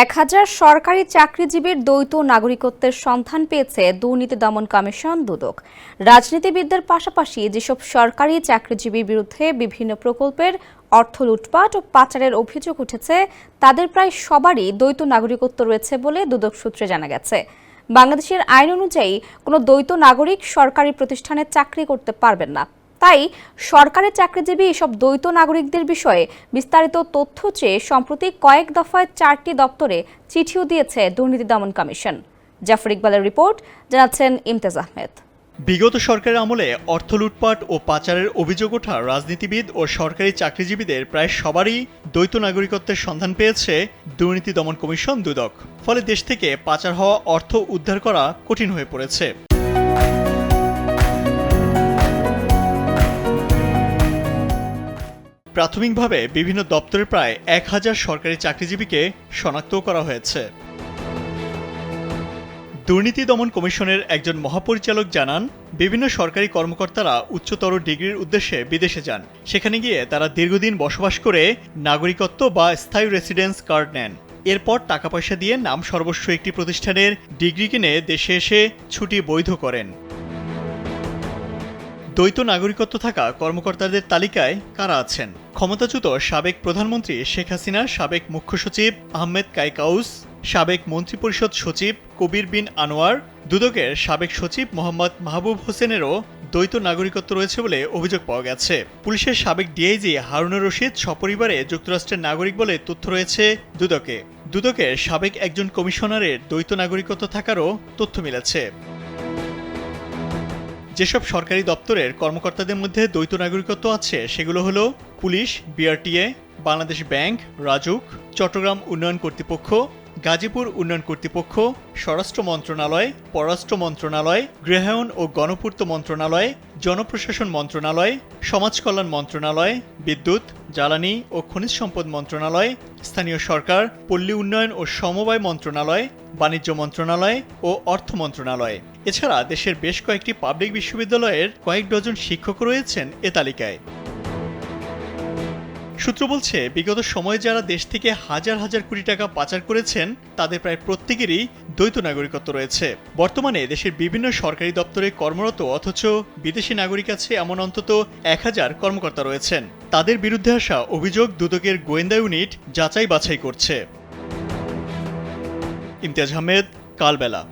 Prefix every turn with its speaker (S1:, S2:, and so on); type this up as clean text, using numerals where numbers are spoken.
S1: 1000 সরকারি চাকরিজীবীর দ্বৈত নাগরিকত্বের সন্ধান পেয়েছে দুর্নীতি দমন কমিশন দুদক। রাজনীতিবিদদের পাশাপাশি যেসব সরকারি চাকরিজীবীর বিরুদ্ধে বিভিন্ন প্রকল্পের অর্থ লুটপাট ও পাচারের অভিযোগ উঠেছে তাদের প্রায় সবারই দ্বৈত নাগরিকত্ব রয়েছে বলে দুদক সূত্রে জানা গেছে। বাংলাদেশের আইন অনুযায়ী কোনো দ্বৈত নাগরিক সরকারি প্রতিষ্ঠানে চাকরি করতে পারবেন না। তাই সরকারি চাকরিজীবী এসব দ্বৈত নাগরিকদের বিষয়ে বিস্তারিত তথ্য চেয়ে সম্প্রতি কয়েক দফায় 4টি দপ্তরে চিঠিও দিয়েছে দুর্নীতি দমন কমিশন। জাফর ইকবালের রিপোর্ট, জানাচ্ছেন ইমতিয়াজ আহমেদ।
S2: বিগত সরকারের আমলে অর্থ লুটপাট ও পাচারের অভিযোগ ওঠা রাজনীতিবিদ ও সরকারি চাকরিজীবীদের প্রায় সবারই দ্বৈত নাগরিকত্বের সন্ধান পেয়েছে দুর্নীতি দমন কমিশন দুদক। ফলে দেশ থেকে পাচার হওয়া অর্থ উদ্ধার করা কঠিন হয়ে পড়েছে। প্রাথমিকভাবে বিভিন্ন দপ্তরে প্রায় 1000 সরকারি চাকরিজীবীকে শনাক্ত করা হয়েছে। দুর্নীতি দমন কমিশনের একজন মহাপরিচালক জানান, বিভিন্ন সরকারি কর্মকর্তারা উচ্চতর ডিগ্রির উদ্দেশ্যে বিদেশে যান। সেখানে গিয়ে তারা দীর্ঘদিন বসবাস করে নাগরিকত্ব বা স্থায়ী রেসিডেন্স কার্ড নেন। এরপর টাকা পয়সা দিয়ে নাম সর্বস্ব একটি প্রতিষ্ঠানের ডিগ্রি কিনে দেশে এসে ছুটি বৈধ করেন। দ্বৈত নাগরিকত্ব থাকা কর্মকর্তাদের তালিকায় কারা আছেন? ক্ষমতাচ্যুত সাবেক প্রধানমন্ত্রী শেখ হাসিনার সাবেক মুখ্য সচিব আহমেদ কায়কাউস, সাবেক মন্ত্রিপরিষদ সচিব কবির বিন আনোয়ার, দুদকের সাবেক সচিব মোহাম্মদ মাহবুব হোসেনেরও দ্বৈত নাগরিকত্ব রয়েছে বলে অভিযোগ পাওয়া গেছে। পুলিশের সাবেক ডিআইজি হারুনুর রশিদ সপরিবারে যুক্তরাষ্ট্রের নাগরিক বলে তথ্য রয়েছে দুদকে। দুদকের সাবেক একজন কমিশনারের দ্বৈত নাগরিকত্ব থাকারও তথ্য মিলেছে। যেসব সরকারি দপ্তরের কর্মকর্তাদের মধ্যে দ্বৈত নাগরিকত্ব আছে সেগুলো হলো police, BRTA, Bangladesh bank, Rajuk, Chittagong উন্নয়ন কর্তৃপক্ষ, গাজীপুর উন্নয়ন কর্তৃপক্ষ, স্বরাষ্ট্র মন্ত্রণালয়, পররাষ্ট্র মন্ত্রণালয়, গৃহায়ন ও গণপূর্ত মন্ত্রণালয়, জনপ্রশাসন মন্ত্রণালয়, সমাজ কল্যাণ মন্ত্রণালয়, বিদ্যুৎ, জ্বালানি ও খনিজ সম্পদ মন্ত্রণালয়, স্থানীয় সরকার, পল্লী উন্নয়ন ও সমবায় মন্ত্রণালয়, বাণিজ্য মন্ত্রণালয় ও অর্থ মন্ত্রণালয়। এছাড়া দেশের বেশ কয়েকটি পাবলিক বিশ্ববিদ্যালয়ের কয়েক ডজন শিক্ষক রয়েছেন এ তালিকায়। সূত্র বলছে, বিগত সময়ে যারা দেশ থেকে হাজার হাজার কোটি টাকা পাচার করেছেন তাদের প্রায় প্রত্যেকেরই দ্বৈত নাগরিকত্ব রয়েছে। বর্তমানে দেশের বিভিন্ন সরকারি দপ্তরে কর্মরত অথচ বিদেশি নাগরিক আছে এমন অন্তত 1000 কর্মকর্তা রয়েছেন। তাদের বিরুদ্ধে আসা অভিযোগ দুদকের গোয়েন্দা ইউনিট যাচাই বাছাই করছে। ইমতিয়াজ আহমেদ, কালবেলা।